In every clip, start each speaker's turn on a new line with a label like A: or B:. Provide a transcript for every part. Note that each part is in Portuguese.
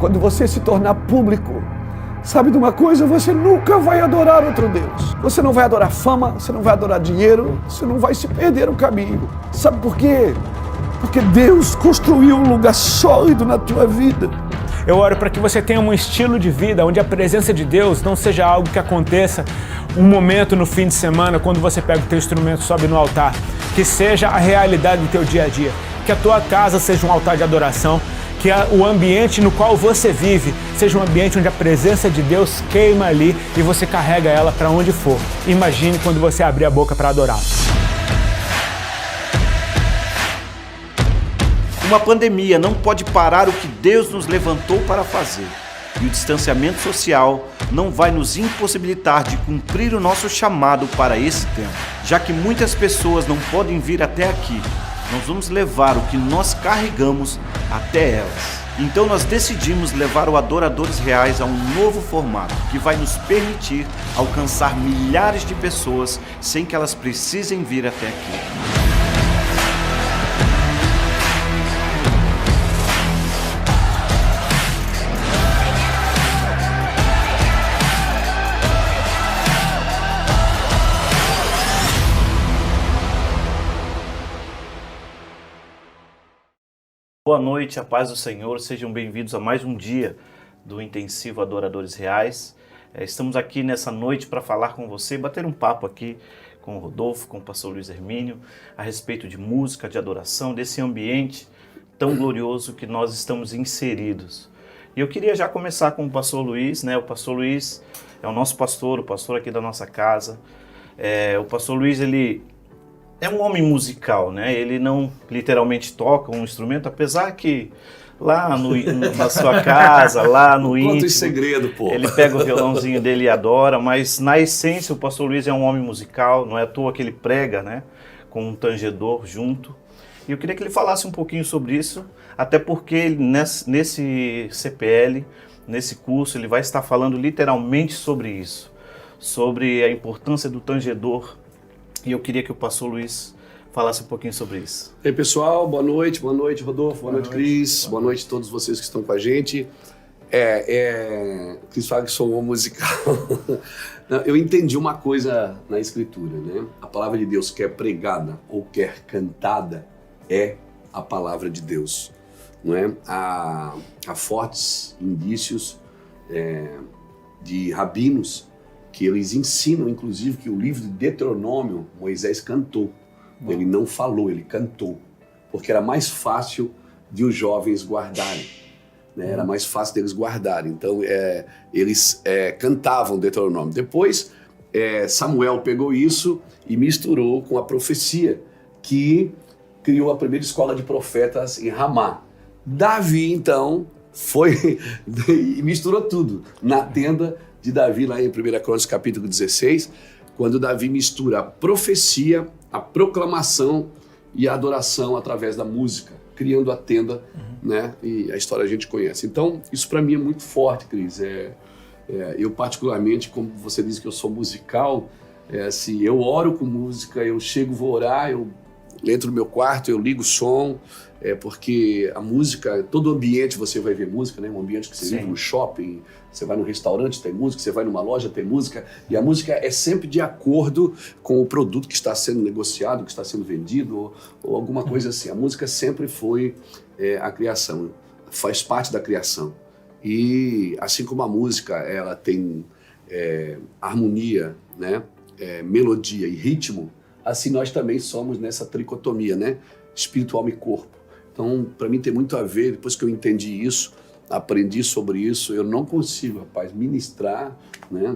A: Quando você se tornar público, sabe de uma coisa? Você nunca vai adorar outro Deus. Você não vai adorar fama, você não vai adorar dinheiro, você não vai se perder o caminho. Sabe por quê? Porque Deus construiu um lugar sólido na tua vida.
B: Eu oro para que você tenha um estilo de vida onde a presença de Deus não seja algo que aconteça um momento no fim de semana, quando você pega o teu instrumento e sobe no altar. Que seja a realidade do teu dia a dia. Que a tua casa seja um altar de adoração. Que o ambiente no qual você vive seja um ambiente onde a presença de Deus queima ali e você carrega ela para onde for. Imagine quando você abrir a boca para adorar.
C: Uma pandemia não pode parar o que Deus nos levantou para fazer. E o distanciamento social não vai nos impossibilitar de cumprir o nosso chamado para esse tempo. Já que muitas pessoas não podem vir até aqui, nós vamos levar o que nós carregamos até elas. Então nós decidimos levar o Adoradores Reais a um novo formato que vai nos permitir alcançar milhares de pessoas sem que elas precisem vir até aqui. Boa noite, a paz do Senhor, sejam bem-vindos a mais um dia do Intensivo Adoradores Reais. Estamos aqui nessa noite para falar com você, bater um papo aqui com o Rodolfo, com o pastor Luiz Hermínio, a respeito de música, de adoração, desse ambiente tão glorioso que nós estamos inseridos. E eu queria já começar com o pastor Luiz, né? O pastor Luiz é o nosso pastor, o pastor aqui da nossa casa. O pastor Luiz, ele é um homem musical, né? Ele não literalmente toca um instrumento, apesar que lá na sua casa, lá no íntimo,
D: conta em segredo, pô.
C: Ele pega o violãozinho dele e adora, mas na essência o pastor Luiz é um homem musical, não é à toa que ele prega, né? Com um tangedor junto. E eu queria que ele falasse um pouquinho sobre isso, até porque ele, nesse CPL, nesse curso, ele vai estar falando literalmente sobre isso, sobre a importância do tangedor. E eu queria que o pastor Luiz falasse um pouquinho sobre isso.
D: E aí, pessoal, boa noite Rodolfo, boa noite Cris, boa noite a todos vocês que estão com a gente. Cris fala que sou um musical. Eu entendi uma coisa na escritura, né? A palavra de Deus, quer pregada ou quer cantada, é a palavra de Deus, não é? Há fortes indícios de rabinos que eles ensinam, inclusive, que o livro de Deuteronômio, Moisés cantou. Ele não falou, ele cantou. Porque era mais fácil de os jovens guardarem. Né? Era mais fácil deles guardarem. Então, eles cantavam Deuteronômio. Depois, Samuel pegou isso e misturou com a profecia, que criou a primeira escola de profetas em Ramá. Davi, então, foi e misturou tudo na tenda de Davi, lá em 1 Crônicas, capítulo 16, quando Davi mistura a profecia, a proclamação e a adoração através da música, criando a tenda, né? E a história a gente conhece. Então, isso para mim é muito forte, Cris. Eu particularmente, como você disse que eu sou musical, assim, eu oro com música, eu chego, vou orar, eu entro no meu quarto, eu ligo o som, porque a música, todo ambiente você vai ver música, né? Um ambiente que você vive no shopping, você vai no restaurante, tem música, você vai numa loja, tem música, e a música é sempre de acordo com o produto que está sendo negociado, que está sendo vendido, ou alguma coisa assim. A música sempre foi a criação, faz parte da criação. E assim como a música, ela tem harmonia, né? Melodia e ritmo, assim nós também somos nessa tricotomia, né? Espírito, alma e corpo. Então, para mim tem muito a ver, depois que eu entendi isso, aprendi sobre isso, eu não consigo, rapaz, ministrar, né?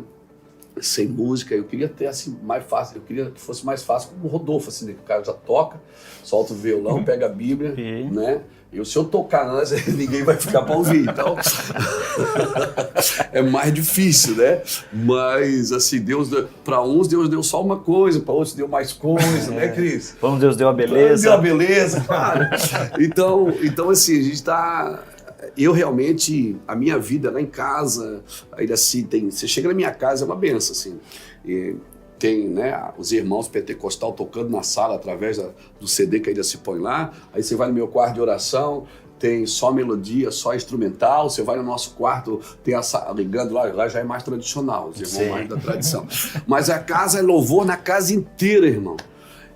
D: Sem música. Eu queria ter assim mais fácil, eu queria que fosse mais fácil como o Rodolfo, assim, né? Que o cara já toca, solta o violão, pega a Bíblia, né? E se eu tocar antes, ninguém vai ficar para ouvir, então é mais difícil, né? Mas assim, para uns Deus deu só uma coisa, para outros deu mais coisa, né, Cris?
C: Para uns Deus deu a beleza.
D: Deus deu a beleza, claro. Então assim, a gente está... Eu realmente, a minha vida lá em casa, ainda assim, você chega na minha casa, é uma benção, assim. Tem, né, os irmãos pentecostal tocando na sala através do CD que ainda se põe lá. Aí você vai no meu quarto de oração, tem só melodia, só instrumental. Você vai no nosso quarto, tem ligando lá já é mais tradicional, os irmãos mais da tradição. Mas a casa é louvor na casa inteira, irmão.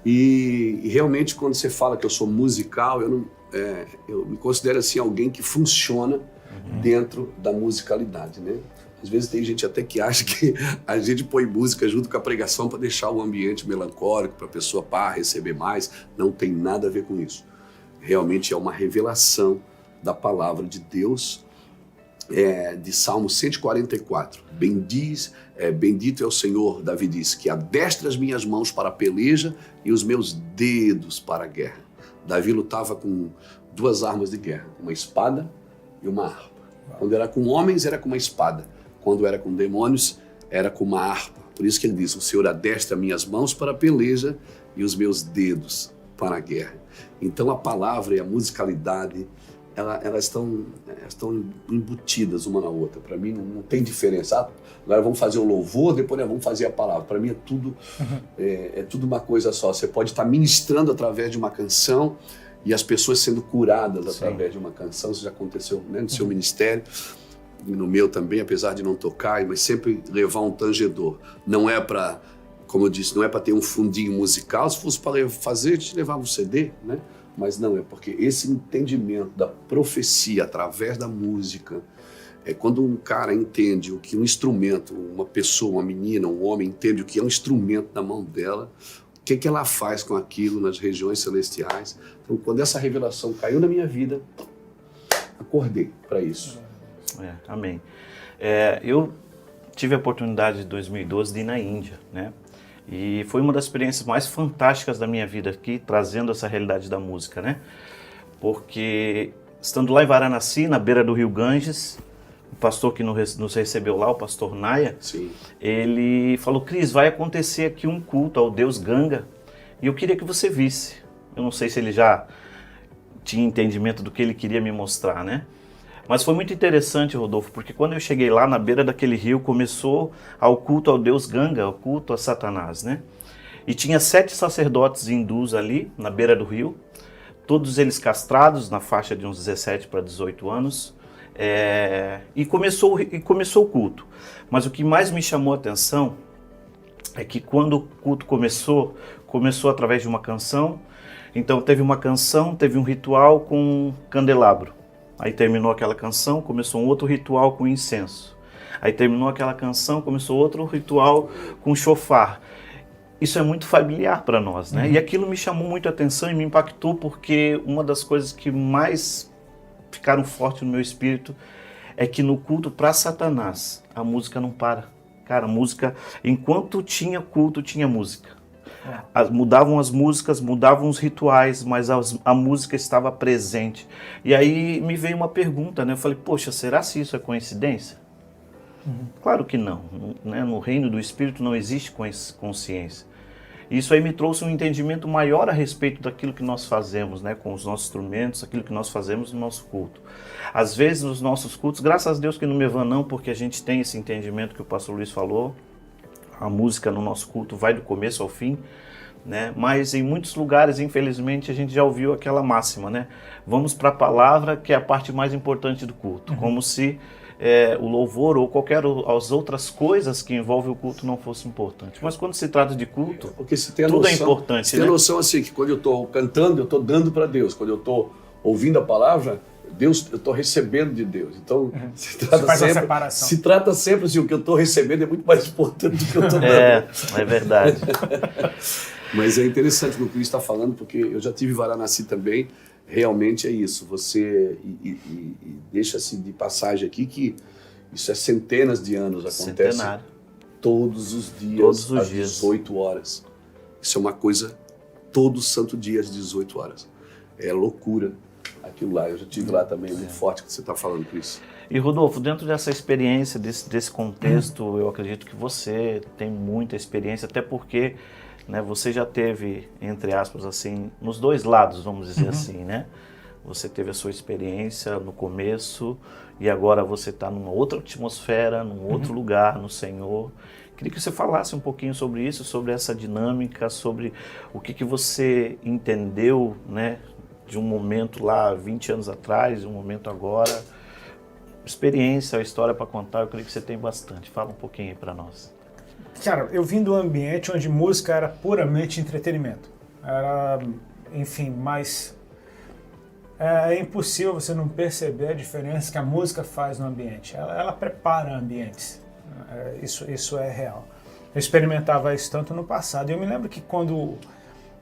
D: E realmente, quando você fala que eu sou musical, eu me considero assim alguém que funciona dentro da musicalidade, né? Às vezes tem gente até que acha que a gente põe música junto com a pregação para deixar o ambiente melancólico, para a pessoa receber mais. Não tem nada a ver com isso. Realmente é uma revelação da palavra de Deus, de Salmo 144. Bendito é o Senhor, Davi diz, que adestra as minhas mãos para a peleja e os meus dedos para a guerra. Davi lutava com 2 armas de guerra, uma espada e uma harpa. Quando era com homens, era com uma espada. Quando era com demônios, era com uma harpa. Por isso que ele diz, o Senhor adestra minhas mãos para a peleja e os meus dedos para a guerra. Então a palavra e a musicalidade, elas estão embutidas uma na outra. Para mim não tem diferença. Agora vamos fazer o louvor, depois vamos fazer a palavra. Para mim é tudo uma coisa só. Você pode estar ministrando através de uma canção e as pessoas sendo curadas através de uma canção. Isso já aconteceu, né, no seu ministério. E no meu também, apesar de não tocar, mas sempre levar um tangedor. Não é para, como eu disse, não é para ter um fundinho musical. Se fosse para fazer, a gente levava um CD, né? Mas não, é porque esse entendimento da profecia através da música, quando um cara entende o que um instrumento, uma pessoa, uma menina, um homem entende o que é um instrumento na mão dela, o que ela faz com aquilo nas regiões celestiais. Então, quando essa revelação caiu na minha vida, acordei para isso.
C: Amém. Eu tive a oportunidade em 2012 de ir na Índia, né? E foi uma das experiências mais fantásticas da minha vida aqui, trazendo essa realidade da música, né? Porque estando lá em Varanasi, na beira do rio Ganges, o pastor que nos recebeu lá, o pastor Naya,
D: Sim.
C: Ele falou, Cris, vai acontecer aqui um culto ao deus Ganga e eu queria que você visse. Eu não sei se ele já tinha entendimento do que ele queria me mostrar, né? Mas foi muito interessante, Rodolfo, porque quando eu cheguei lá na beira daquele rio, começou o culto ao deus Ganga, o culto a Satanás, né? E tinha 7 sacerdotes hindus ali, na beira do rio, todos eles castrados, na faixa de uns 17 para 18 anos, e começou o culto. Mas o que mais me chamou a atenção é que quando o culto começou através de uma canção. Então teve uma canção, teve um ritual com um candelabro. Aí terminou aquela canção, começou um outro ritual com incenso. Aí terminou aquela canção, começou outro ritual com chofar. Isso é muito familiar para nós, né? E aquilo me chamou muito a atenção e me impactou porque uma das coisas que mais ficaram fortes no meu espírito é que no culto para Satanás, a música não para. Cara, a música, enquanto tinha culto, tinha música. Mudavam as músicas, mudavam os rituais, mas a música estava presente. E aí me veio uma pergunta, né? Eu falei, poxa, será se isso é coincidência? Claro que não, né? No reino do Espírito não existe consciência. Isso aí me trouxe um entendimento maior a respeito daquilo que nós fazemos, né? Com os nossos instrumentos, aquilo que nós fazemos no nosso culto. Às vezes nos nossos cultos, graças a Deus que no Mevan não, porque a gente tem esse entendimento que o pastor Luiz falou, a música no nosso culto vai do começo ao fim, né? Mas em muitos lugares, infelizmente, a gente já ouviu aquela máxima, né? Vamos para a palavra, que é a parte mais importante do culto, como se o louvor ou qualquer as outras coisas que envolvem o culto não fossem importantes. Mas quando se trata de culto,
D: porque se tem a
C: tudo
D: noção,
C: é importante.
D: Você tem a noção assim, que quando eu estou cantando, eu estou dando para Deus. Quando eu estou ouvindo a palavra, Deus, eu estou recebendo de Deus. Então, se trata sempre assim, o que eu estou recebendo é muito mais importante do que eu estou dando.
C: É verdade.
D: Mas é interessante o que o Cris está falando, porque eu já tive em Varanasi também. Realmente é isso. Você deixa-se de passagem aqui que isso é centenas de anos, acontece todos os dias, às 18 horas. Isso é uma coisa, todo santo dia às 18 horas. É loucura aquilo lá. Eu já estive lá também, muito forte que você está falando, Cris.
C: E Rodolfo, dentro dessa experiência, desse contexto, eu acredito que você tem muita experiência, até porque, né, você já teve, entre aspas, assim, nos dois lados, vamos dizer assim, né? Você teve a sua experiência no começo e agora você está numa outra atmosfera, num outro lugar, no Senhor. Queria que você falasse um pouquinho sobre isso, sobre essa dinâmica, sobre o que você entendeu, né, de um momento lá 20 anos atrás, um momento agora. Experiência, história para contar, eu creio que você tem bastante. Fala um pouquinho aí para nós.
B: Cara, eu vim de um ambiente onde música era puramente entretenimento. Era, enfim, mas é impossível você não perceber a diferença que a música faz no ambiente. Ela prepara ambientes. Isso é real. Eu experimentava isso tanto no passado. Eu me lembro que quando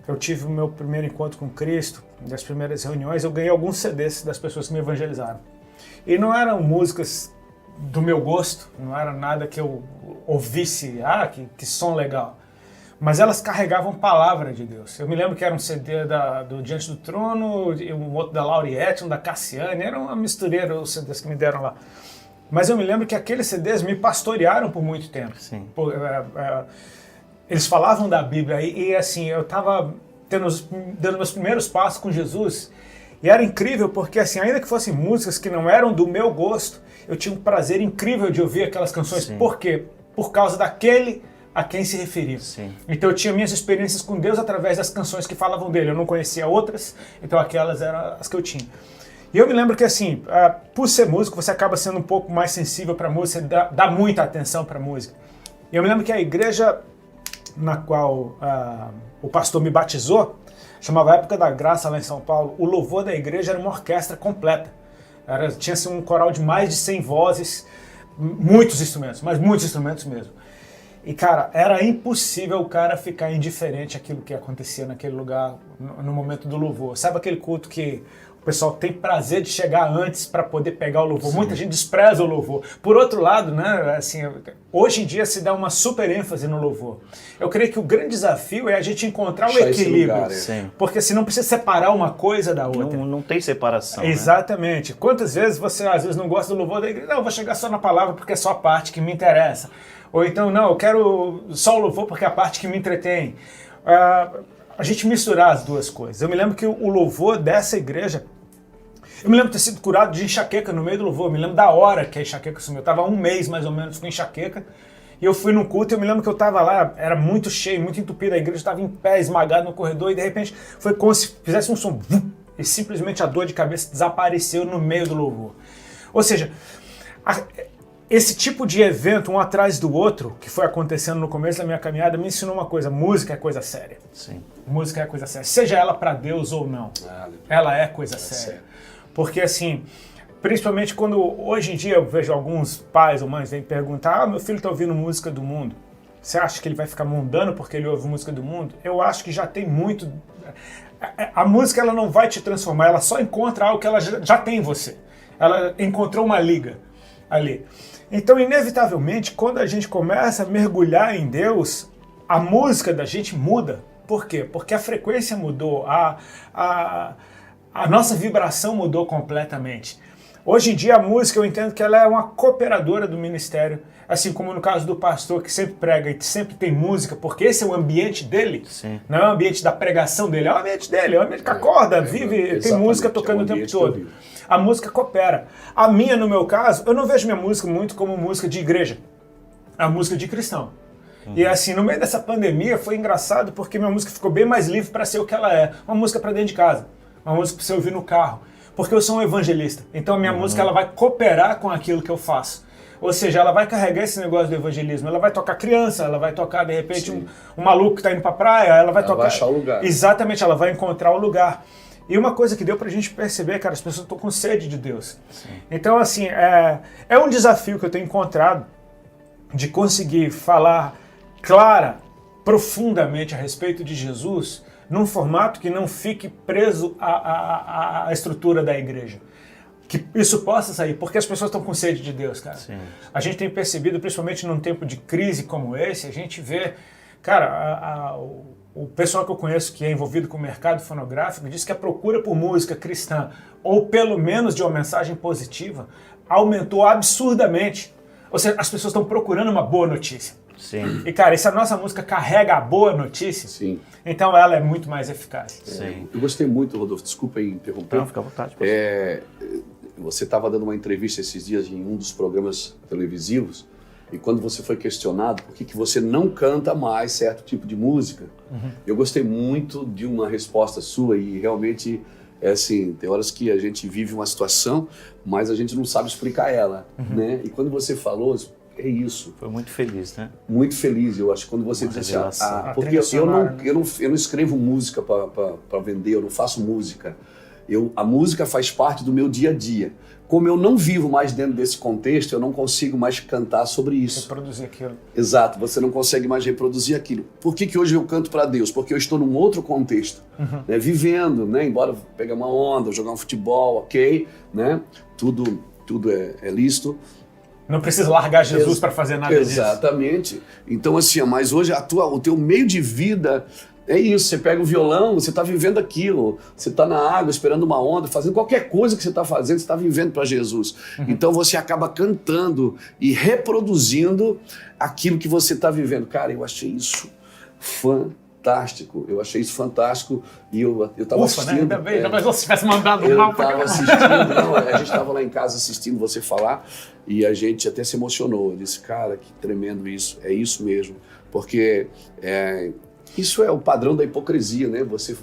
B: eu tive o meu primeiro encontro com Cristo, das primeiras reuniões, eu ganhei alguns CDs das pessoas que me evangelizaram. E não eram músicas do meu gosto, não era nada que eu ouvisse, que som legal. Mas elas carregavam palavra de Deus. Eu me lembro que era um CD do Diante do Trono, um outro da Lauriette, um da Cassiane, era uma mistureira os CDs que me deram lá. Mas eu me lembro que aqueles CDs me pastorearam por muito tempo.
C: Sim.
B: Eles falavam da Bíblia e assim, eu estava dando meus primeiros passos com Jesus e era incrível porque assim, ainda que fossem músicas que não eram do meu gosto, eu tinha um prazer incrível de ouvir aquelas canções.
C: Sim.
B: Por quê? Por causa daquele a quem se referia.
C: Sim.
B: Então eu tinha minhas experiências com Deus através das canções que falavam dele. Eu não conhecia outras, então aquelas eram as que eu tinha. E eu me lembro que assim, por ser músico, você acaba sendo um pouco mais sensível para a música, você dá muita atenção para a música. E eu me lembro que a igreja na qual o pastor me batizou, chamava Época da Graça lá em São Paulo, o louvor da igreja era uma orquestra completa. Tinha assim, um coral de mais de 100 vozes, muitos instrumentos, mas muitos instrumentos mesmo. E cara, era impossível o cara ficar indiferente àquilo que acontecia naquele lugar no momento do louvor. Sabe aquele culto que o pessoal tem prazer de chegar antes para poder pegar o louvor? Sim. Muita gente despreza o louvor. Por outro lado, né, assim, hoje em dia se dá uma super ênfase no louvor. Eu creio que o grande desafio é a gente encontrar o equilíbrio. Lugar, porque senão precisa separar uma coisa da outra.
C: Não tem separação.
B: Exatamente. Né? Quantas vezes você às vezes não gosta do louvor da igreja? Não, eu vou chegar só na palavra porque é só a parte que me interessa. Ou então, não, eu quero só o louvor porque é a parte que me entretém. A gente misturar as duas coisas. Eu me lembro que o louvor dessa igreja, eu me lembro de ter sido curado de enxaqueca no meio do louvor. Eu me lembro da hora que a enxaqueca sumiu. Eu estava 1 mês mais ou menos com enxaqueca. E eu fui num culto e eu me lembro que eu estava lá, era muito cheio, muito entupido. A igreja estava em pé, esmagada no corredor. E de repente foi como se fizesse um som. E simplesmente a dor de cabeça desapareceu no meio do louvor. Ou seja, esse tipo de evento, um atrás do outro, que foi acontecendo no começo da minha caminhada, me ensinou uma coisa: música é coisa séria.
C: Sim.
B: Música é coisa séria. Seja ela para Deus ou não, ela é coisa séria. Porque assim, principalmente quando hoje em dia eu vejo alguns pais ou mães vêm perguntar: meu filho está ouvindo música do mundo. Você acha que ele vai ficar mundano porque ele ouve música do mundo? Eu acho que já tem muito... A música ela não vai te transformar, ela só encontra algo que ela já tem em você. Ela encontrou uma liga ali. Então, inevitavelmente, quando a gente começa a mergulhar em Deus, a música da gente muda. Por quê? Porque a frequência mudou, a nossa vibração mudou completamente. Hoje em dia, a música, eu entendo que ela é uma cooperadora do ministério, assim como no caso do pastor, que sempre prega e sempre tem música, porque esse é o ambiente dele. Sim. Não é o ambiente da pregação dele, é o ambiente dele, é o ambiente que acorda, vive, tem música tocando o tempo todo. A música coopera. A minha, no meu caso, eu não vejo minha música muito como música de igreja. É a música de cristão. E assim, no meio dessa pandemia foi engraçado porque minha música ficou bem mais livre para ser o que ela é. Uma música para dentro de casa. Uma música para você ouvir no carro. Porque eu sou um evangelista. Então a minha música ela vai cooperar com aquilo que eu faço. Ou seja, ela vai carregar esse negócio do evangelismo. Ela vai tocar criança, ela vai tocar, de repente, um maluco que está indo para a praia. Ela vai tocar...
D: vai achar o lugar.
B: Exatamente, ela vai encontrar o lugar. E uma coisa que deu pra gente perceber, cara, as pessoas estão com sede de Deus. Sim. Então, assim, é um desafio que eu tenho encontrado de conseguir falar clara, profundamente a respeito de Jesus, num formato que não fique preso à estrutura da igreja. Que isso possa sair, porque as pessoas estão com sede de Deus, cara. Sim. A gente tem percebido, principalmente num tempo de crise como esse, a gente vê, cara, o pessoal que eu conheço que é envolvido com o mercado fonográfico diz que a procura por música cristã, ou pelo menos de uma mensagem positiva, aumentou absurdamente. Ou seja, as pessoas estão procurando uma boa notícia.
C: Sim.
B: E, cara, e se a nossa música carrega a boa notícia, sim, então ela é muito mais eficaz.
C: Sim.
D: Eu gostei muito, Rodolfo, desculpa aí interromper.
C: Não, fica à vontade.
D: Você estava dando uma entrevista esses dias em um dos programas televisivos, e quando você foi questionado por que você não canta mais certo tipo de música, eu gostei muito de uma resposta sua e realmente É assim, tem horas que a gente vive uma situação, mas a gente não sabe explicar ela, né? E quando você falou, é isso.
C: Foi muito feliz, né?
D: Muito feliz, eu acho, quando você diz assim, porque eu não escrevo música para vender, eu não faço música. A música faz parte do meu dia a dia. Como eu não vivo mais dentro desse contexto, eu não consigo mais cantar sobre isso.
B: Reproduzir aquilo.
D: Exato, você não consegue mais reproduzir aquilo. Por que hoje eu canto para Deus? Porque eu estou num outro contexto, né? Vivendo, né? Embora pegar uma onda, jogar um futebol, ok, né? Tudo é lícito.
B: Não precisa largar Jesus para fazer nada disso.
D: Exatamente. Então assim, mas hoje o teu meio de vida é isso, você pega o violão, você está vivendo aquilo, você está na água esperando uma onda, fazendo qualquer coisa que você está fazendo, você está vivendo para Jesus. Então você acaba cantando e reproduzindo aquilo que você está vivendo. Cara, eu achei isso fantástico, e eu estava assistindo.
B: Né? Ainda bem, mas se tivesse mandado
D: eu
B: mal
D: estava assistindo, a gente estava lá em casa assistindo você falar e a gente até se emocionou. Eu disse, cara, que tremendo isso, é isso mesmo, porque isso é o padrão da hipocrisia, né? Você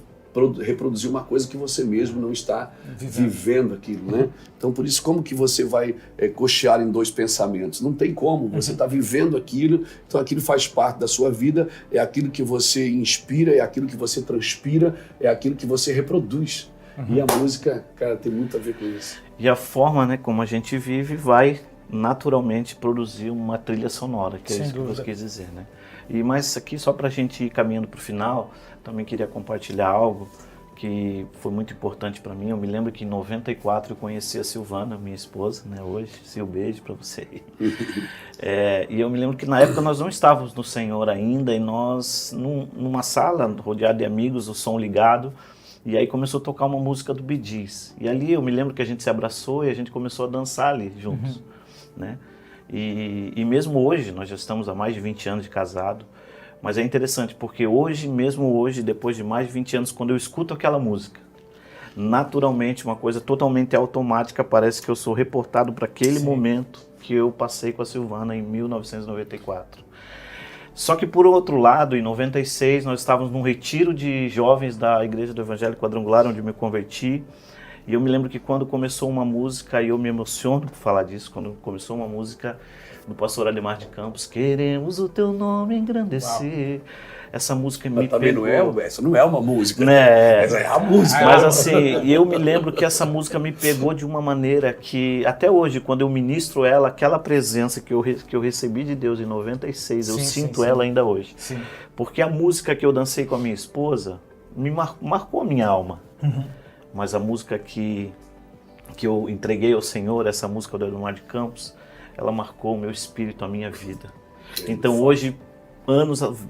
D: reproduzir uma coisa que você mesmo não está vivendo aquilo, né? Então, por isso, como que você vai cochear em dois pensamentos? Não tem como, você está vivendo aquilo, então aquilo faz parte da sua vida, é aquilo que você inspira, é aquilo que você transpira, é aquilo que você reproduz. E a música, cara, tem muito a ver com isso.
C: E a forma, né, como a gente vive vai naturalmente produzir uma trilha sonora, que é isso que você quis dizer, né? Mas aqui, só para a gente ir caminhando para o final, também queria compartilhar algo que foi muito importante para mim. Eu me lembro que em 94 eu conheci a Silvana, minha esposa, né, hoje. Sil, beijo para você. E eu me lembro que na época nós não estávamos no Senhor ainda, e nós, numa sala, rodeado de amigos, o som ligado, e aí começou a tocar uma música do Bee Gees. E ali eu me lembro que a gente se abraçou e a gente começou a dançar ali juntos, né? E mesmo hoje, nós já estamos há mais de 20 anos de casado, mas é interessante porque mesmo hoje, depois de mais de 20 anos, quando eu escuto aquela música, naturalmente, uma coisa totalmente automática, parece que eu sou reportado para aquele momento que eu passei com a Silvana em 1994. Só que, por outro lado, em 96, nós estávamos num retiro de jovens da Igreja do Evangelho Quadrangular, onde eu me converti. E eu me lembro que quando começou uma música, e eu me emociono por falar disso, quando começou uma música do pastor Ademar de Campos, queremos o teu nome engrandecer. Uau. Essa música me pegou.
D: Essa não é uma música,
C: né?
D: Essa é a música.
C: Mas assim, eu me lembro que essa música me pegou de uma maneira que, até hoje, quando eu ministro ela, aquela presença que eu recebi de Deus em 96, eu sinto ela ainda hoje. Sim. Porque a música que eu dancei com a minha esposa me marcou a minha alma. Mas a música que eu entreguei ao Senhor, essa música do Ademar de Campos, ela marcou o meu espírito, a minha vida. Então hoje,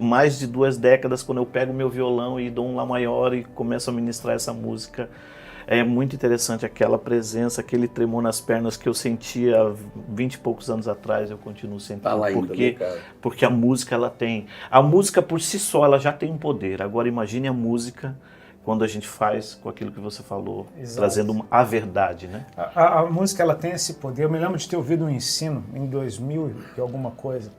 C: mais de 2 décadas, quando eu pego o meu violão e dou um Lá maior e começo a ministrar essa música, é muito interessante aquela presença, aquele tremor nas pernas que eu sentia há 20 e poucos anos atrás, eu continuo sentindo.
D: Tá lá ainda, né, cara?
C: Porque a música, a música por si só, ela já tem um poder. Agora imagine a música quando a gente faz com aquilo que você falou, trazendo a verdade, né?
B: A música, ela tem esse poder. Eu me lembro de ter ouvido um ensino em 2000 e alguma coisa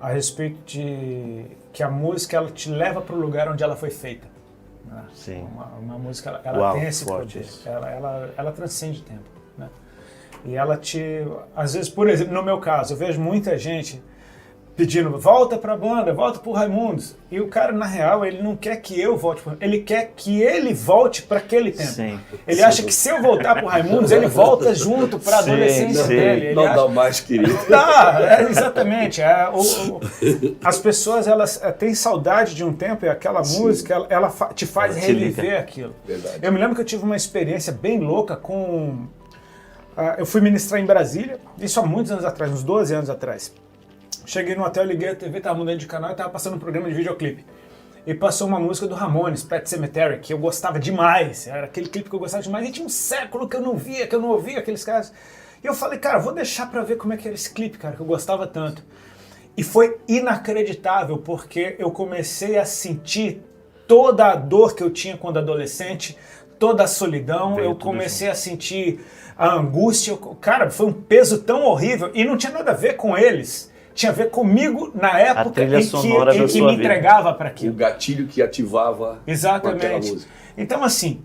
B: a respeito de que a música, ela te leva para o lugar onde ela foi feita. Né?
C: Sim.
B: Uma música, ela tem esse poder. Ela transcende tempo, né? E ela às vezes, por exemplo, no meu caso, eu vejo muita gente pedindo, volta pra banda, volta pro Raimundos. E o cara, na real, ele não quer que eu volte pro Raimundos, ele quer que ele volte para aquele tempo. Sim, ele acha que se eu voltar pro Raimundos, ele volta junto pra adolescência dele.
D: Não dá mais, querido.
B: Não dá, exatamente. As pessoas, elas têm saudade de um tempo e aquela música, ela te faz reviver aquilo.
D: Verdade.
B: Eu me lembro que eu tive uma experiência bem louca com... eu fui ministrar em Brasília, isso há muitos anos atrás, uns 12 anos atrás. Cheguei no hotel, liguei a TV, tava mudando de canal e tava passando um programa de videoclipe. E passou uma música do Ramones, Pet Sematary, que eu gostava demais. Era aquele clipe que eu gostava demais. E tinha um século que eu não via, que eu não ouvia aqueles caras. E eu falei, cara, vou deixar pra ver como é que era esse clipe, cara, que eu gostava tanto. E foi inacreditável, porque eu comecei a sentir toda a dor que eu tinha quando adolescente, toda a solidão. Eu comecei a sentir a angústia. Cara, foi um peso tão horrível. E não tinha nada a ver com eles. Tinha a ver comigo na época em que me entregava para aquilo.
D: O gatilho que ativava aquela música.
B: Então, assim,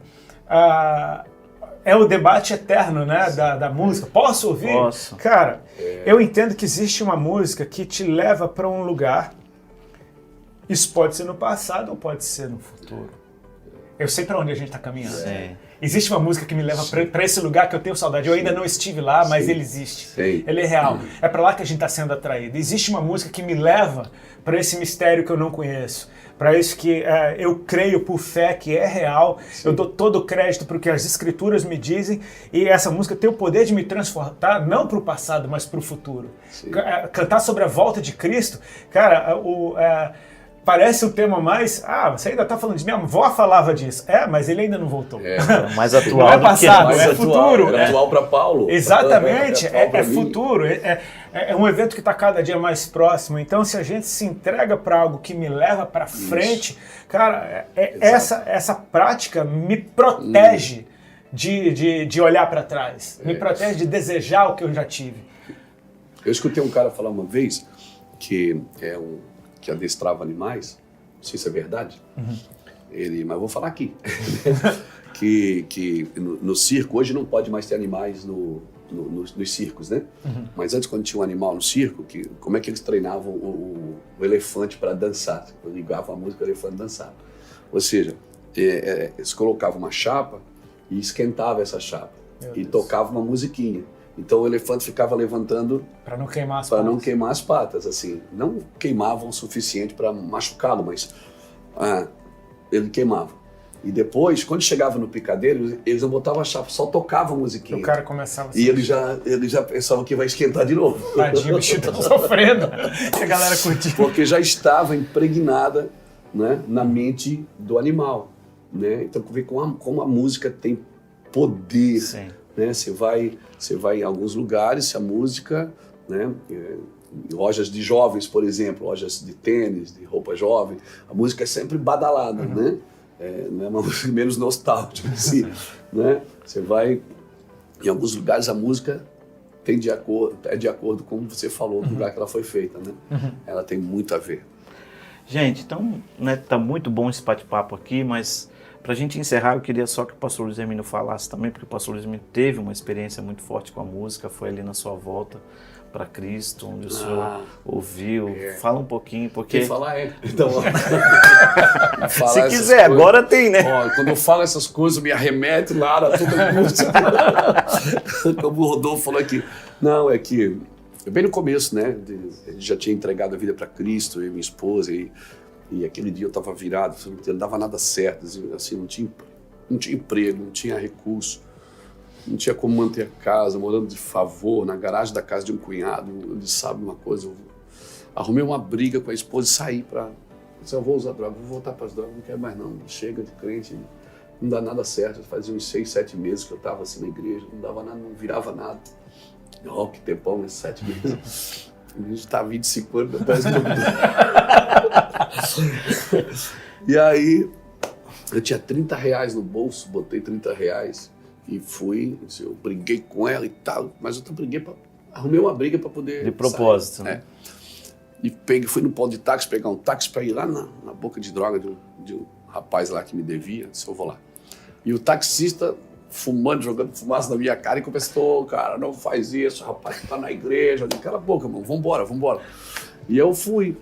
B: é o debate eterno, né, da música. Posso ouvir?
C: Posso.
B: Cara, eu entendo que existe uma música que te leva para um lugar. Isso pode ser no passado ou pode ser no futuro. Eu sei para onde a gente está caminhando.
C: Sim.
B: Existe uma música que me leva para esse lugar que eu tenho saudade. Eu ainda não estive lá, mas ele existe.
D: Sim.
B: Ele é real. É para lá que a gente está sendo atraído. Existe uma música que me leva para esse mistério que eu não conheço. Para isso que eu creio por fé que é real. Sim. Eu dou todo o crédito para o que as escrituras me dizem. E essa música tem o poder de me transportar, não para o passado, mas para o futuro. Cantar sobre a volta de Cristo, cara, parece o tema mais... você ainda está falando de minha avó falava disso. Mas ele ainda não voltou.
C: Mais atual.
B: Não é passado, é futuro.
D: Era atual para Paulo.
B: Exatamente, é futuro. É um evento que está cada dia mais próximo. Então, se a gente se entrega para algo que me leva para frente, cara, essa prática me protege de olhar para trás. Me protege de desejar o que eu já tive.
D: Eu escutei um cara falar uma vez que que adestrava animais, não sei se é verdade, mas vou falar aqui, que no circo, hoje não pode mais ter animais nos circos, né? Mas antes, quando tinha um animal no circo, como é que eles treinavam o elefante para dançar? Quando ligavam a música, o elefante dançava. Ou seja, eles colocavam uma chapa e esquentavam essa chapa e tocavam uma musiquinha. Então o elefante ficava levantando
B: para não queimar as
D: patas. Para não queimar as patas, assim. Não queimavam o suficiente para machucá-lo, mas ele queimava. E depois, quando chegava no picadeiro, eles não botavam a chapa, só tocavam a musiquinha.
B: O cara começava assim.
D: E ele já pensava que vai esquentar de novo.
B: Tadinho, o bicho tá sofrendo. E a galera curtia.
D: Porque já estava impregnada, né, na mente do animal. Né? Então, vê como a música tem poder.
C: Sim.
D: Né? Você vai em alguns lugares, se a música, né, lojas de jovens, por exemplo, lojas de tênis, de roupa jovem, a música é sempre badalada, né? Não é uma música menos nostálgica, assim, né? Você vai em alguns lugares, a música é de acordo com como você falou, do lugar que ela foi feita, né? Ela tem muito a ver.
C: Gente, então, né, tá muito bom esse bate-papo aqui, mas para a gente encerrar, eu queria só que o pastor Luiz Hermínio falasse também, porque o pastor Luiz Hermínio teve uma experiência muito forte com a música, foi ali na sua volta para Cristo, onde o senhor ouviu. Fala um pouquinho, porque...
D: Quem falar então,
C: se quiser, coisas, agora tem, né?
D: Quando eu falo essas coisas, me arremete lá na toda música. Como o Rodolfo falou aqui. Não, é que, bem no começo, né? A gente já tinha entregado a vida para Cristo, eu e minha esposa, e aquele dia eu estava virado, não dava nada certo, assim, não tinha emprego, não tinha recurso, não tinha como manter a casa, morando de favor na garagem da casa de um cunhado. Ele sabe uma coisa, eu arrumei uma briga com a esposa e saí eu vou usar droga, vou voltar para as drogas, não quero mais não, chega de crente, não dá nada certo. Fazia uns 6, 7 meses que eu estava assim na igreja, não dava nada, não virava nada. Que tempão, esses 7 meses. A gente tá 25 anos, parece que... E aí, eu tinha R$30 no bolso, botei R$30 e fui, eu briguei com ela e tal, mas eu arrumei uma briga para poder
C: de propósito,
D: sair, né? E fui no ponto de táxi, pegar um táxi para ir lá na boca de droga de um rapaz lá que me devia, disse, eu vou lá. E o taxista fumando, jogando fumaça na minha cara e começou, cara, não faz isso, rapaz, tá na igreja. Eu disse, cala a boca, mano, vambora. E eu fui.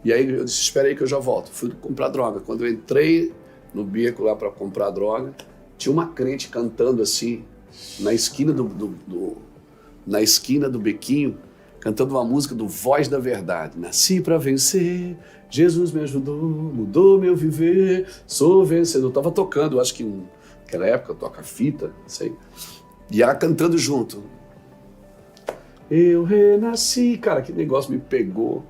D: E aí eu disse, espera aí que eu já volto. Fui comprar droga. Quando eu entrei no beco lá para comprar droga, tinha uma crente cantando assim, na esquina do bequinho, cantando uma música do Voz da Verdade. Nasci para vencer, Jesus me ajudou, mudou meu viver, sou vencedor. Eu tava tocando, acho que naquela época toca fita, não sei. E ela cantando junto. Eu renasci. Cara, que negócio me pegou,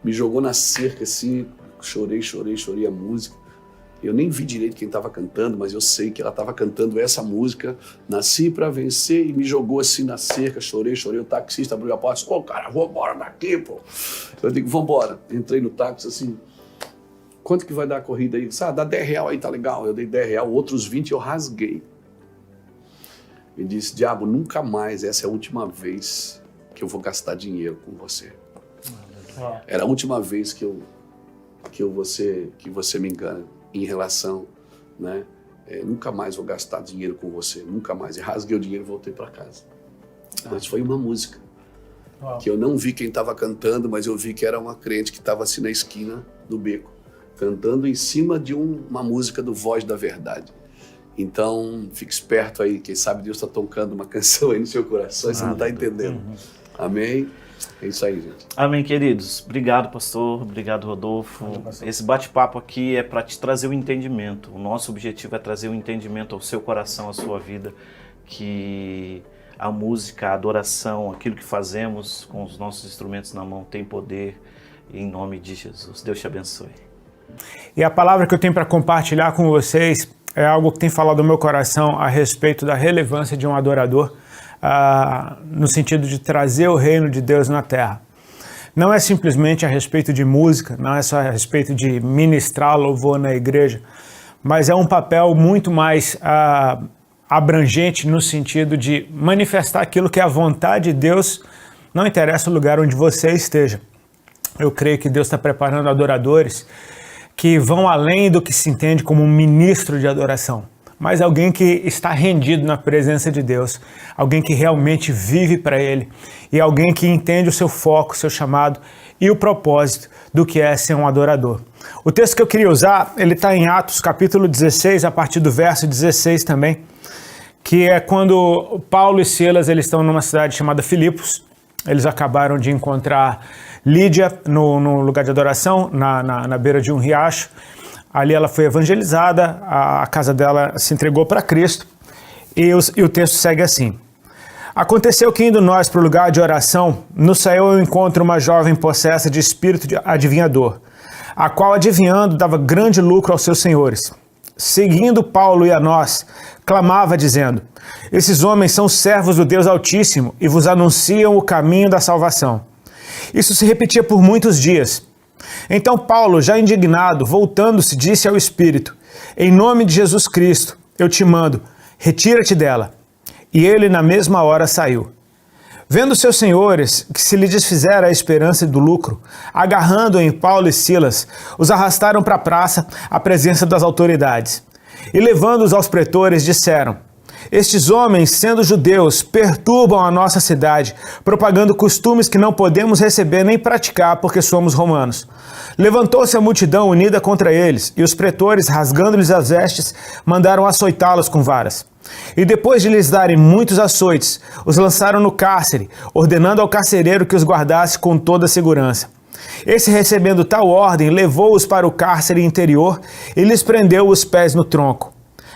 D: me jogou na cerca assim, chorei a música. Eu nem vi direito quem estava cantando, mas eu sei que ela estava cantando essa música, Nasci para vencer, e me jogou assim na cerca, chorei, o taxista abriu a porta, disse, cara, vambora daqui, pô. Eu digo, vambora. Entrei no táxi assim, quanto que vai dar a corrida aí? Dá R$10 aí, tá legal. Eu dei R$10, outros 20 eu rasguei. E disse, diabo, nunca mais, essa é a última vez que eu vou gastar dinheiro com você. Era a última vez que você me engana em relação, né, nunca mais vou gastar dinheiro com você, nunca mais. E rasguei o dinheiro e voltei para casa. Mas foi uma música que eu não vi quem estava cantando, mas eu vi que era uma crente que estava assim na esquina do beco, cantando em cima de uma música do Voz da Verdade. Então, fique esperto aí, quem sabe Deus está tocando uma canção aí no seu coração e você não está entendendo. Amém? É isso aí, gente.
C: Amém, queridos. Obrigado, pastor. Obrigado, Rodolfo. Esse bate-papo aqui é para te trazer o entendimento. O nosso objetivo é trazer o entendimento ao seu coração, à sua vida, que a música, a adoração, aquilo que fazemos com os nossos instrumentos na mão tem poder, em nome de Jesus. Deus te abençoe.
B: E a palavra que eu tenho para compartilhar com vocês é algo que tem falado no meu coração a respeito da relevância de um adorador, no sentido de trazer o reino de Deus na terra. Não é simplesmente a respeito de música, não é só a respeito de ministrar louvor na igreja, mas é um papel muito mais abrangente no sentido de manifestar aquilo que é a vontade de Deus, não interessa o lugar onde você esteja. Eu creio que Deus está preparando adoradores que vão além do que se entende como um ministro de adoração, mas alguém que está rendido na presença de Deus, alguém que realmente vive para Ele e alguém que entende o seu foco, o seu chamado e o propósito do que é ser um adorador. O texto que eu queria usar, ele está em Atos capítulo 16, a partir do verso 16 também, que é quando Paulo e Silas eles estão numa cidade chamada Filipos. Eles acabaram de encontrar Lídia no lugar de adoração, na beira de um riacho. Ali ela foi evangelizada, a casa dela se entregou para Cristo, e o texto segue assim. Aconteceu que indo nós para o lugar de oração, nos saiu ao encontro uma jovem possessa de espírito de adivinhador, a qual adivinhando dava grande lucro aos seus senhores. Seguindo Paulo e a nós, clamava dizendo: esses homens são servos do Deus Altíssimo e vos anunciam o caminho da salvação. Isso se repetia por muitos dias. Então Paulo, já indignado, voltando-se, disse ao Espírito: em nome de Jesus Cristo, eu te mando, retira-te dela. E ele na mesma hora saiu. Vendo seus senhores que se lhe desfizera a esperança do lucro, agarrando em Paulo e Silas, os arrastaram para a praça à presença das autoridades. E levando-os aos pretores, disseram: estes homens, sendo judeus, perturbam a nossa cidade, propagando costumes que não podemos receber nem praticar porque somos romanos. Levantou-se a multidão unida contra eles, e os pretores, rasgando-lhes as vestes, mandaram açoitá-los com varas. E depois de lhes darem muitos açoites, os lançaram no cárcere, ordenando ao carcereiro que os guardasse com toda a segurança. Esse, recebendo tal ordem, levou-os para o cárcere interior e lhes prendeu os pés no tronco.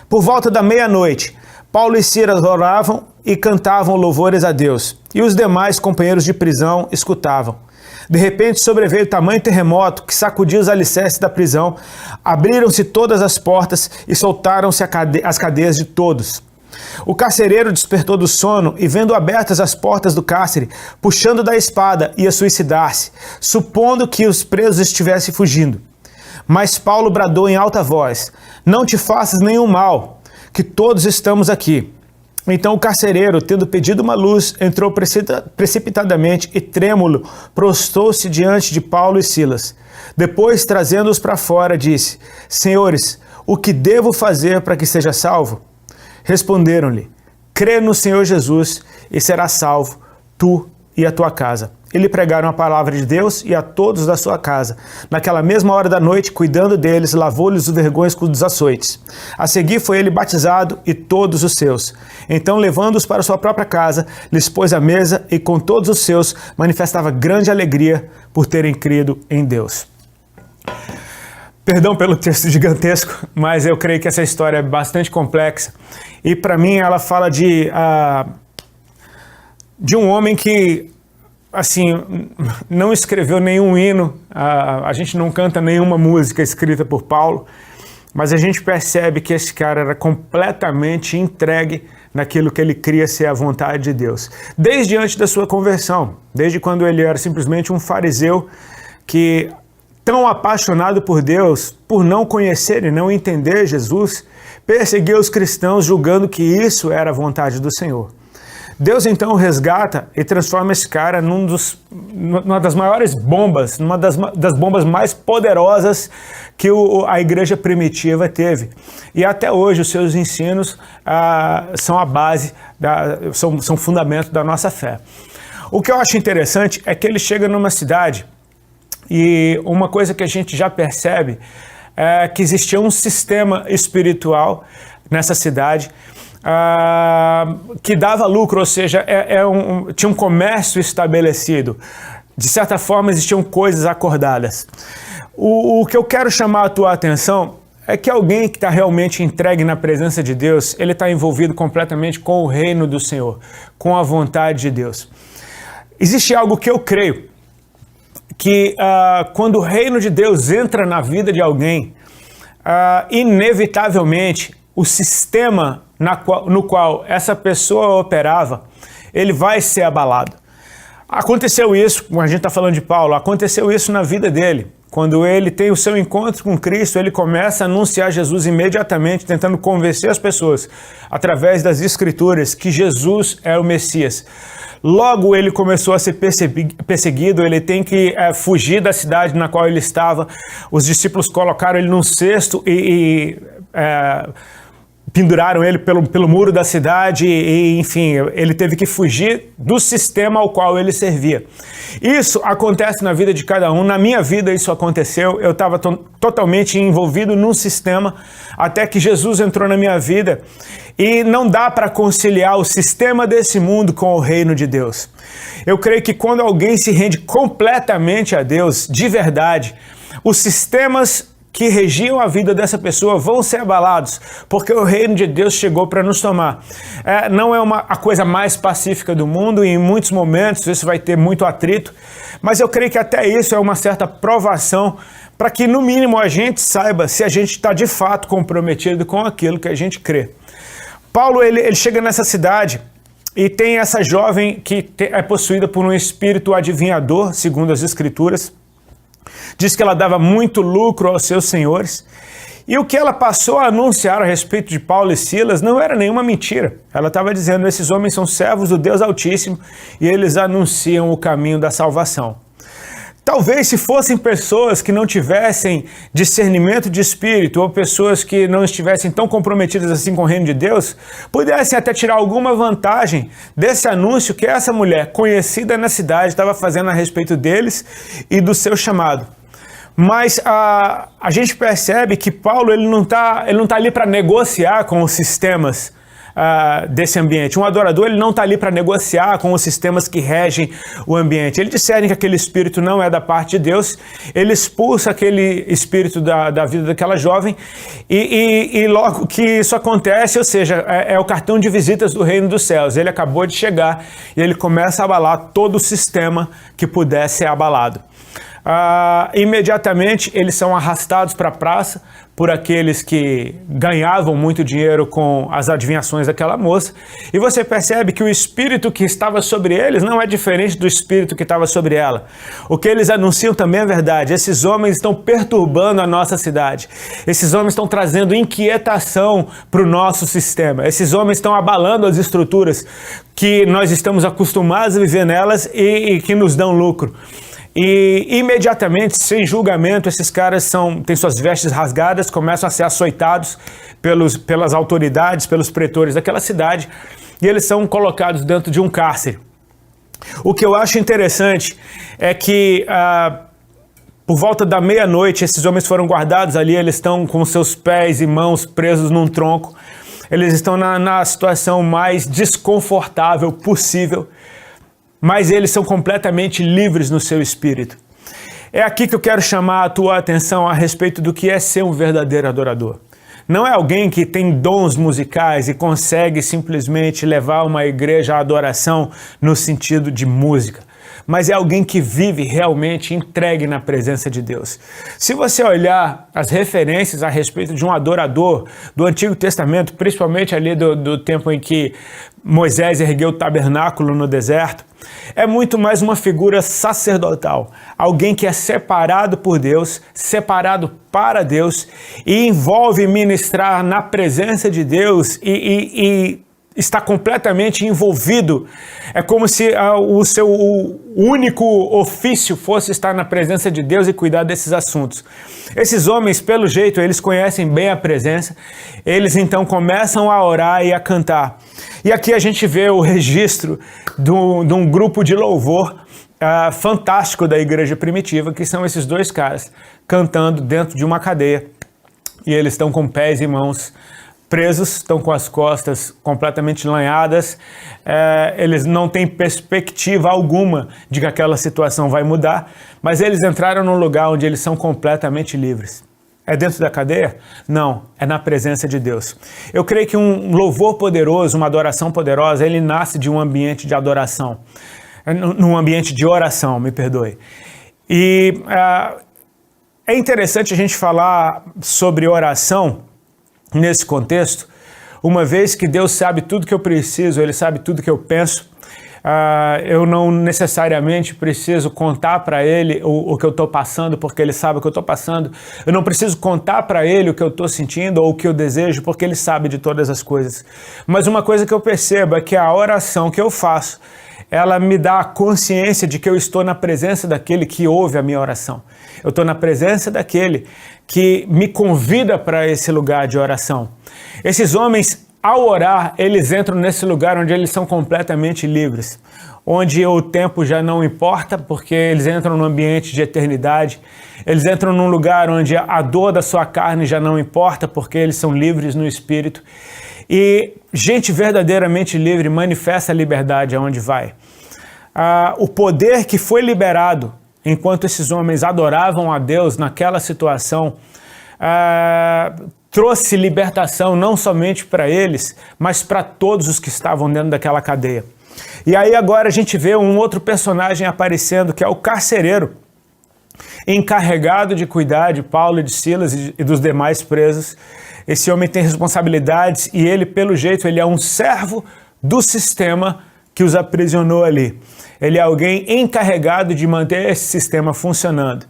B: Por volta da meia-noite, Paulo e Silas oravam e cantavam louvores a Deus, e os demais companheiros de prisão escutavam. De repente sobreveio tamanho terremoto que sacudiu os alicerces da prisão, abriram-se todas as portas e soltaram-se as cadeias de todos. O carcereiro despertou do sono e, vendo abertas as portas do cárcere, puxando da espada, ia suicidar-se, supondo que os presos estivessem fugindo. Mas Paulo bradou em alta voz: não te faças nenhum mal, que todos estamos aqui. Então o carcereiro, tendo pedido uma luz, entrou precipitadamente e, trêmulo, prostou-se diante de Paulo e Silas. Depois, trazendo-os para fora, disse: senhores, o que devo fazer para que seja salvo? Responderam-lhe: crê no Senhor Jesus e serás salvo, tu e a tua casa. E lhe pregaram a palavra de Deus e a todos da sua casa. Naquela mesma hora da noite, cuidando deles, lavou-lhes os vergões com os açoites. A seguir foi ele batizado e todos os seus. Então, levando-os para sua própria casa, lhes pôs à mesa e com todos os seus manifestava grande alegria por terem crido em Deus. Perdão pelo texto gigantesco, mas eu creio que essa história é bastante complexa. E para mim ela fala de um homem que, assim, não escreveu nenhum hino, a gente não canta nenhuma música escrita por Paulo, mas a gente percebe que esse cara era completamente entregue naquilo que ele cria ser a vontade de Deus. Desde antes da sua conversão, desde quando ele era simplesmente um fariseu que, tão apaixonado por Deus, por não conhecer e não entender Jesus, perseguia os cristãos julgando que isso era a vontade do Senhor. Deus então resgata e transforma esse cara numa das maiores bombas, numa das bombas mais poderosas que a igreja primitiva teve. E até hoje os seus ensinos são a base, são fundamento da nossa fé. O que eu acho interessante é que ele chega numa cidade e uma coisa que a gente já percebe é que existia um sistema espiritual nessa cidade que dava lucro, ou seja, tinha um comércio estabelecido. De certa forma, existiam coisas acordadas. O que eu quero chamar a tua atenção é que alguém que está realmente entregue na presença de Deus, ele está envolvido completamente com o reino do Senhor, com a vontade de Deus. Existe algo que eu creio, que quando o reino de Deus entra na vida de alguém, inevitavelmente o sistema no qual essa pessoa operava, ele vai ser abalado. Aconteceu isso, a gente está falando de Paulo, aconteceu isso na vida dele. Quando ele tem o seu encontro com Cristo, ele começa a anunciar Jesus imediatamente, tentando convencer as pessoas, através das Escrituras, que Jesus é o Messias. Logo ele começou a ser perseguido, ele tem que fugir da cidade na qual ele estava. Os discípulos colocaram ele num cesto e penduraram ele pelo muro da cidade e, enfim, ele teve que fugir do sistema ao qual ele servia. Isso acontece na vida de cada um. Na minha vida isso aconteceu. Eu estava totalmente envolvido num sistema até que Jesus entrou na minha vida. E não dá para conciliar o sistema desse mundo com o reino de Deus. Eu creio que quando alguém se rende completamente a Deus, de verdade, os sistemas que regiam a vida dessa pessoa vão ser abalados, porque o reino de Deus chegou para nos tomar. Não é a coisa mais pacífica do mundo, e em muitos momentos isso vai ter muito atrito, mas eu creio que até isso é uma certa provação para que, no mínimo, a gente saiba se a gente está de fato comprometido com aquilo que a gente crê. Paulo, ele chega nessa cidade e tem essa jovem que é possuída por um espírito adivinhador, segundo as Escrituras. Diz que ela dava muito lucro aos seus senhores. E o que ela passou a anunciar a respeito de Paulo e Silas não era nenhuma mentira. Ela estava dizendo: esses homens são servos do Deus Altíssimo e eles anunciam o caminho da salvação. Talvez se fossem pessoas que não tivessem discernimento de espírito ou pessoas que não estivessem tão comprometidas assim com o reino de Deus, pudessem até tirar alguma vantagem desse anúncio que essa mulher conhecida na cidade estava fazendo a respeito deles e do seu chamado. Mas a gente percebe que Paulo ele não tá ali para negociar com os sistemas desse ambiente. Um adorador ele não está ali para negociar com os sistemas que regem o ambiente. Ele discerne que aquele espírito não é da parte de Deus, ele expulsa aquele espírito da vida daquela jovem e logo que isso acontece, ou seja, é o cartão de visitas do reino dos céus. Ele acabou de chegar e ele começa a abalar todo o sistema que pudesse ser abalado. Imediatamente eles são arrastados para a praça por aqueles que ganhavam muito dinheiro com as adivinhações daquela moça, e você percebe que o espírito que estava sobre eles não é diferente do espírito que estava sobre ela. O que eles anunciam também é verdade. Esses homens estão perturbando a nossa cidade, esses homens estão trazendo inquietação para o nosso sistema, esses homens estão abalando as estruturas que nós estamos acostumados a viver nelas e que nos dão lucro. E imediatamente, sem julgamento, esses caras têm suas vestes rasgadas, começam a ser açoitados pelas autoridades, pelos pretores daquela cidade, e eles são colocados dentro de um cárcere. O que eu acho interessante é que por volta da meia-noite esses homens foram guardados ali, eles estão com seus pés e mãos presos num tronco, eles estão na situação mais desconfortável possível, mas eles são completamente livres no seu espírito. É aqui que eu quero chamar a tua atenção a respeito do que é ser um verdadeiro adorador. Não é alguém que tem dons musicais e consegue simplesmente levar uma igreja à adoração no sentido de música, mas é alguém que vive realmente entregue na presença de Deus. Se você olhar as referências a respeito de um adorador do Antigo Testamento, principalmente ali do tempo em que Moisés ergueu o tabernáculo no deserto, é muito mais uma figura sacerdotal, alguém que é separado por Deus, separado para Deus e envolve ministrar na presença de Deus e está completamente envolvido. É como se o seu único ofício fosse estar na presença de Deus e cuidar desses assuntos. Esses homens, pelo jeito, eles conhecem bem a presença, eles então começam a orar e a cantar. E aqui a gente vê o registro de um grupo de louvor fantástico da igreja primitiva, que são esses dois caras cantando dentro de uma cadeia. E eles estão com pés e mãos presos, estão com as costas completamente lanhadas, eles não têm perspectiva alguma de que aquela situação vai mudar, mas eles entraram num lugar onde eles são completamente livres. É dentro da cadeia? Não, é na presença de Deus. Eu creio que um louvor poderoso, uma adoração poderosa, ele nasce de um ambiente de adoração, num ambiente de oração, me perdoe. E é interessante a gente falar sobre oração nesse contexto, uma vez que Deus sabe tudo que eu preciso, Ele sabe tudo que eu penso, eu não necessariamente preciso contar para Ele o que eu estou passando, porque Ele sabe o que eu estou passando. Eu não preciso contar para Ele o que eu estou sentindo ou o que eu desejo, porque Ele sabe de todas as coisas. Mas uma coisa que eu percebo é que a oração que eu faço, ela me dá a consciência de que eu estou na presença daquele que ouve a minha oração. Eu estou na presença daquele que me convida para esse lugar de oração. Esses homens, ao orar, eles entram nesse lugar onde eles são completamente livres, onde o tempo já não importa, porque eles entram num ambiente de eternidade. Eles entram num lugar onde a dor da sua carne já não importa, porque eles são livres no espírito. E gente verdadeiramente livre manifesta a liberdade aonde vai. O poder que foi liberado enquanto esses homens adoravam a Deus naquela situação, trouxe libertação não somente para eles, mas para todos os que estavam dentro daquela cadeia. E aí agora a gente vê um outro personagem aparecendo, que é o carcereiro, encarregado de cuidar de Paulo e de Silas e dos demais presos. Esse homem tem responsabilidades e ele, pelo jeito, ele é um servo do sistema que os aprisionou ali. Ele é alguém encarregado de manter esse sistema funcionando.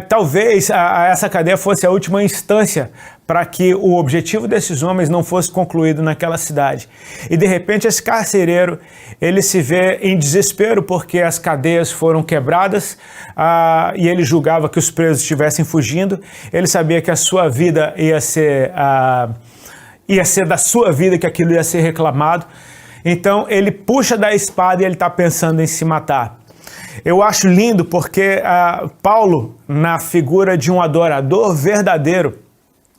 B: Talvez essa cadeia fosse a última instância para que o objetivo desses homens não fosse concluído naquela cidade. E de repente esse carcereiro, ele se vê em desespero porque as cadeias foram quebradas e ele julgava que os presos estivessem fugindo. Ele sabia que a sua vida ia ser da sua vida que aquilo ia ser reclamado. Então ele puxa da espada e ele está pensando em se matar. Eu acho lindo porque Paulo, na figura de um adorador verdadeiro,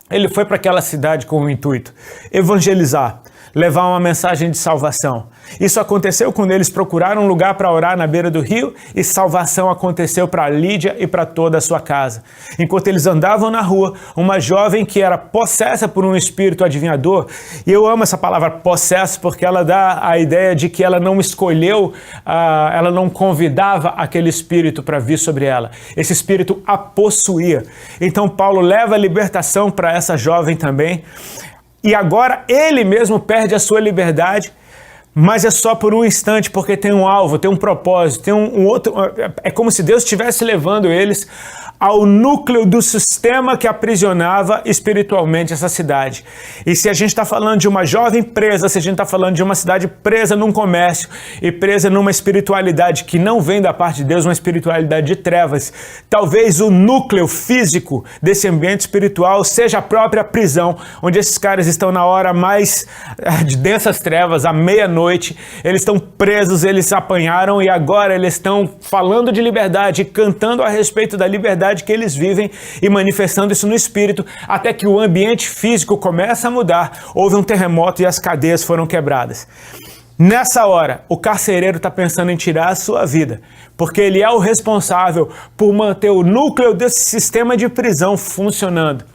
B: ele foi para aquela cidade com o intuito de evangelizar, levar uma mensagem de salvação. Isso aconteceu quando eles procuraram um lugar para orar na beira do rio e salvação aconteceu para Lídia e para toda a sua casa. Enquanto eles andavam na rua, uma jovem que era possessa por um espírito adivinhador, e eu amo essa palavra possessa porque ela dá a ideia de que ela não escolheu, ela não convidava aquele espírito para vir sobre ela. Esse espírito a possuía. Então Paulo leva a libertação para essa jovem também, e agora ele mesmo perde a sua liberdade, mas é só por um instante, porque tem um alvo, tem um propósito, tem um outro... É como se Deus estivesse levando eles ao núcleo do sistema que aprisionava espiritualmente essa cidade. E se a gente está falando de uma jovem presa, se a gente está falando de uma cidade presa num comércio e presa numa espiritualidade que não vem da parte de Deus, uma espiritualidade de trevas, talvez o núcleo físico desse ambiente espiritual seja a própria prisão, onde esses caras estão na hora mais de densas trevas, à meia-noite, eles estão presos, eles apanharam e agora eles estão falando de liberdade, cantando a respeito da liberdade que eles vivem e manifestando isso no espírito, até que o ambiente físico começa a mudar. Houve um terremoto e as cadeias foram quebradas. Nessa hora, o carcereiro está pensando em tirar a sua vida, porque ele é o responsável por manter o núcleo desse sistema de prisão funcionando.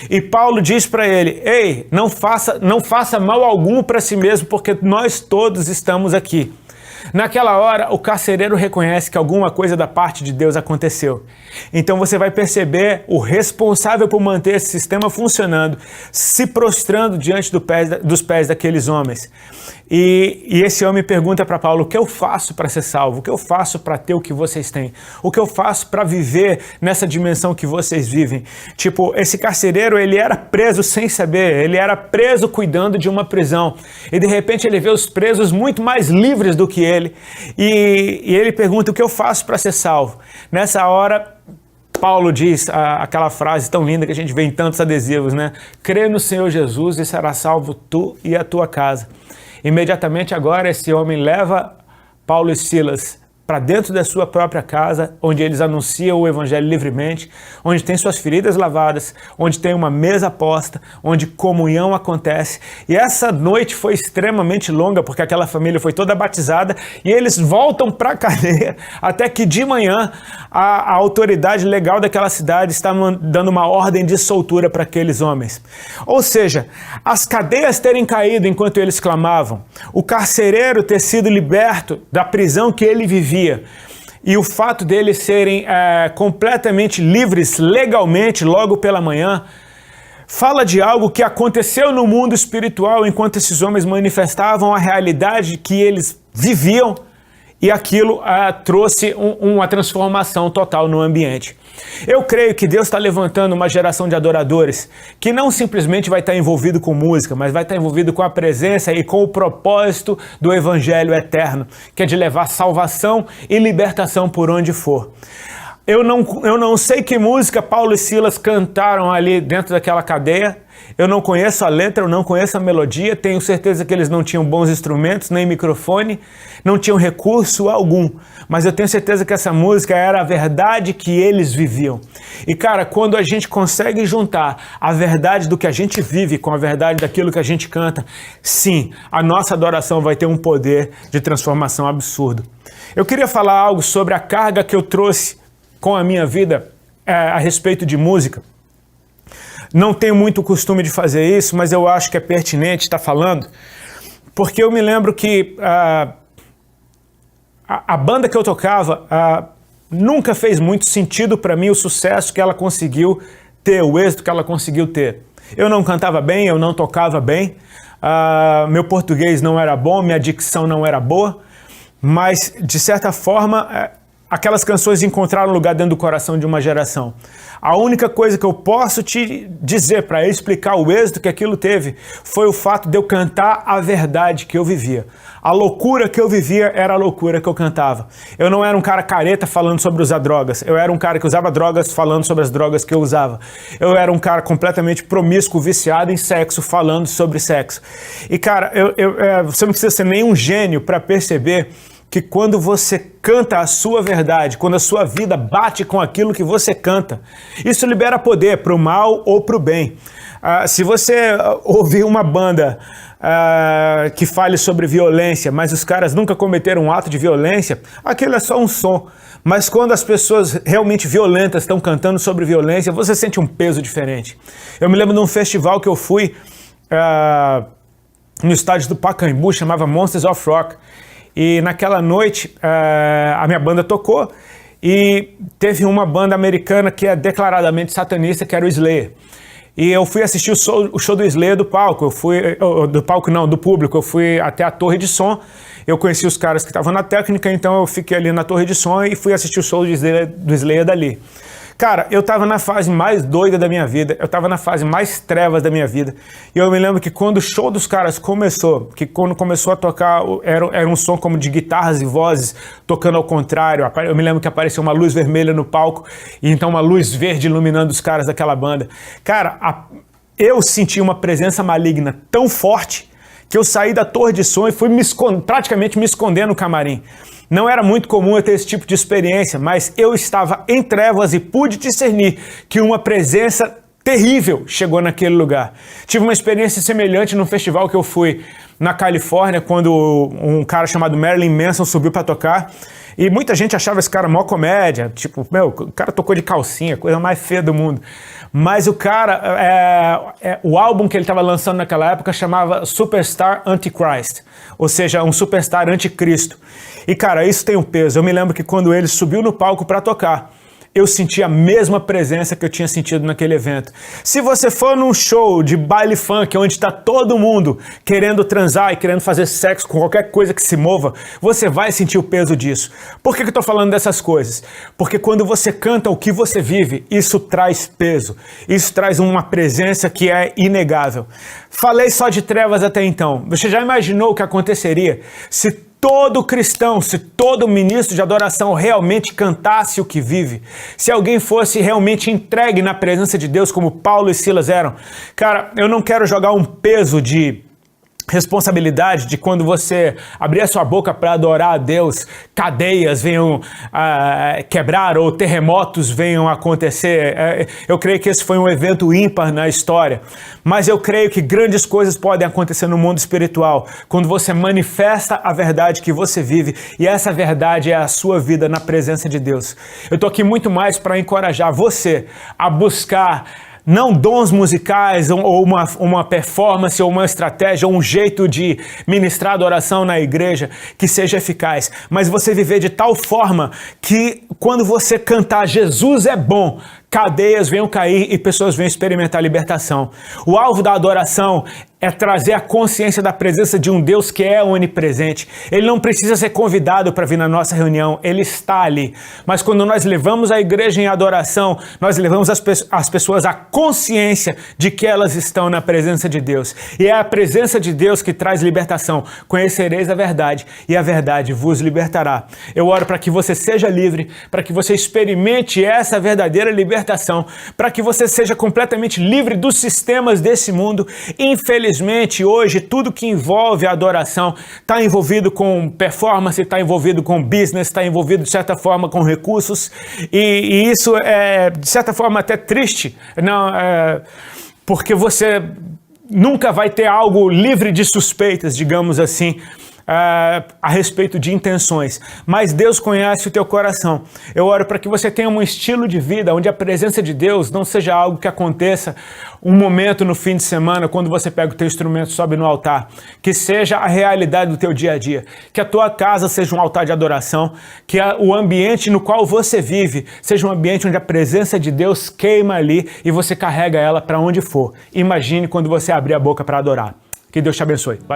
B: E Paulo diz para ele: ei, não faça mal algum para si mesmo, porque nós todos estamos aqui. Naquela hora, o carcereiro reconhece que alguma coisa da parte de Deus aconteceu. Então você vai perceber o responsável por manter esse sistema funcionando, se prostrando diante dos pés daqueles homens. E esse homem pergunta para Paulo: o que eu faço para ser salvo? O que eu faço para ter o que vocês têm? O que eu faço para viver nessa dimensão que vocês vivem? Tipo, esse carcereiro, ele era preso sem saber, ele era preso cuidando de uma prisão. E de repente ele vê os presos muito mais livres do que ele. E ele pergunta: o que eu faço para ser salvo? Nessa hora, Paulo diz aquela frase tão linda que a gente vê em tantos adesivos, né? Crê no Senhor Jesus e será salvo tu e a tua casa. Imediatamente agora esse homem leva Paulo e Silas para dentro da sua própria casa, onde eles anunciam o evangelho livremente, onde tem suas feridas lavadas, onde tem uma mesa posta, onde comunhão acontece. E essa noite foi extremamente longa, porque aquela família foi toda batizada, e eles voltam para a cadeia, até que de manhã a autoridade legal daquela cidade está dando uma ordem de soltura para aqueles homens. Ou seja, as cadeias terem caído enquanto eles clamavam, o carcereiro ter sido liberto da prisão que ele vivia, e o fato deles serem completamente livres legalmente logo pela manhã, fala de algo que aconteceu no mundo espiritual enquanto esses homens manifestavam a realidade que eles viviam, e aquilo trouxe uma transformação total no ambiente. Eu creio que Deus está levantando uma geração de adoradores que não simplesmente vai estar envolvido com música, mas vai estar envolvido com a presença e com o propósito do Evangelho eterno, que é de levar salvação e libertação por onde for. Eu não sei que música Paulo e Silas cantaram ali dentro daquela cadeia. Eu não conheço a letra, eu não conheço a melodia, tenho certeza que eles não tinham bons instrumentos, nem microfone, não tinham recurso algum, mas eu tenho certeza que essa música era a verdade que eles viviam. E cara, quando a gente consegue juntar a verdade do que a gente vive com a verdade daquilo que a gente canta, sim, a nossa adoração vai ter um poder de transformação absurdo. Eu queria falar algo sobre a carga que eu trouxe com a minha vida a respeito de música. Não tenho muito costume de fazer isso, mas eu acho que é pertinente estar falando, porque eu me lembro que a banda que eu tocava nunca fez muito sentido para mim o sucesso que ela conseguiu ter, o êxito que ela conseguiu ter. Eu não cantava bem, eu não tocava bem, meu português não era bom, minha dicção não era boa, mas de certa forma aquelas canções encontraram lugar dentro do coração de uma geração. A única coisa que eu posso te dizer para explicar o êxito que aquilo teve foi o fato de eu cantar a verdade que eu vivia. A loucura que eu vivia era a loucura que eu cantava. Eu não era um cara careta falando sobre usar drogas. Eu era um cara que usava drogas falando sobre as drogas que eu usava. Eu era um cara completamente promíscuo, viciado em sexo, falando sobre sexo. E cara, você não precisa ser nenhum gênio para perceber que quando você canta a sua verdade, quando a sua vida bate com aquilo que você canta, isso libera poder para o mal ou para o bem. Se você ouvir uma banda que fale sobre violência, mas os caras nunca cometeram um ato de violência, aquilo é só um som. Mas quando as pessoas realmente violentas estão cantando sobre violência, você sente um peso diferente. Eu me lembro de um festival que eu fui no estádio do Pacaembu, chamava Monsters of Rock. E naquela noite a minha banda tocou e teve uma banda americana que é declaradamente satanista, que era o Slayer. E eu fui assistir o show do Slayer do palco. Do público. Eu fui até a torre de som. Eu conheci os caras que estavam na técnica, então eu fiquei ali na torre de som e fui assistir o show do Slayer dali. Cara, eu tava na fase mais doida da minha vida, eu tava na fase mais trevas da minha vida. E eu me lembro que quando o show dos caras começou, que quando começou a tocar, era um som como de guitarras e vozes tocando ao contrário. Eu me lembro que apareceu uma luz vermelha no palco, e então uma luz verde iluminando os caras daquela banda. Cara, eu senti uma presença maligna tão forte que eu saí da torre de som e fui praticamente me esconder no camarim. Não era muito comum eu ter esse tipo de experiência, mas eu estava em trevas e pude discernir que uma presença terrível chegou naquele lugar. Tive uma experiência semelhante num festival que eu fui na Califórnia, quando um cara chamado Marilyn Manson subiu para tocar. E muita gente achava esse cara mó comédia, tipo, meu, o cara tocou de calcinha, coisa mais feia do mundo. Mas o cara, o álbum que ele estava lançando naquela época chamava Superstar Antichrist, ou seja, um superstar anticristo. E cara, isso tem um peso. Eu me lembro que quando ele subiu no palco para tocar, eu senti a mesma presença que eu tinha sentido naquele evento. Se você for num show de baile funk, onde está todo mundo querendo transar e querendo fazer sexo com qualquer coisa que se mova, você vai sentir o peso disso. Por que eu estou falando dessas coisas? Porque quando você canta o que você vive, isso traz peso. Isso traz uma presença que é inegável. Falei só de trevas até então. Você já imaginou o que aconteceria se todo cristão, se todo ministro de adoração realmente cantasse o que vive, se alguém fosse realmente entregue na presença de Deus como Paulo e Silas eram? Cara, eu não quero jogar um peso de responsabilidade de quando você abrir a sua boca para adorar a Deus, cadeias venham quebrar ou terremotos venham acontecer. Eu creio que esse foi um evento ímpar na história, mas eu creio que grandes coisas podem acontecer no mundo espiritual quando você manifesta a verdade que você vive, e essa verdade é a sua vida na presença de Deus. Eu tô aqui muito mais para encorajar você a buscar não dons musicais ou uma performance ou uma estratégia ou um jeito de ministrar adoração na igreja que seja eficaz, mas você viver de tal forma que quando você cantar Jesus é bom, cadeias venham cair e pessoas venham experimentar libertação. O alvo da adoração é trazer a consciência da presença de um Deus que é onipresente. Ele não precisa ser convidado para vir na nossa reunião, ele está ali. Mas quando nós levamos a igreja em adoração, nós levamos as pessoas à consciência de que elas estão na presença de Deus. E é a presença de Deus que traz libertação. Conhecereis a verdade e a verdade vos libertará. Eu oro para que você seja livre, para que você experimente essa verdadeira libertação, para que você seja completamente livre dos sistemas desse mundo. Infelizmente, hoje, tudo que envolve a adoração está envolvido com performance, está envolvido com business, está envolvido, de certa forma, com recursos, e isso é, de certa forma, até triste, não, porque você nunca vai ter algo livre de suspeitas, digamos assim, a respeito de intenções, mas Deus conhece o teu coração. Eu oro para que você tenha um estilo de vida onde a presença de Deus não seja algo que aconteça um momento no fim de semana, quando você pega o teu instrumento e sobe no altar, que seja a realidade do teu dia a dia, que a tua casa seja um altar de adoração, que o ambiente no qual você vive seja um ambiente onde a presença de Deus queima ali e você carrega ela para onde for. Imagine quando você abrir a boca para adorar. Que Deus te abençoe.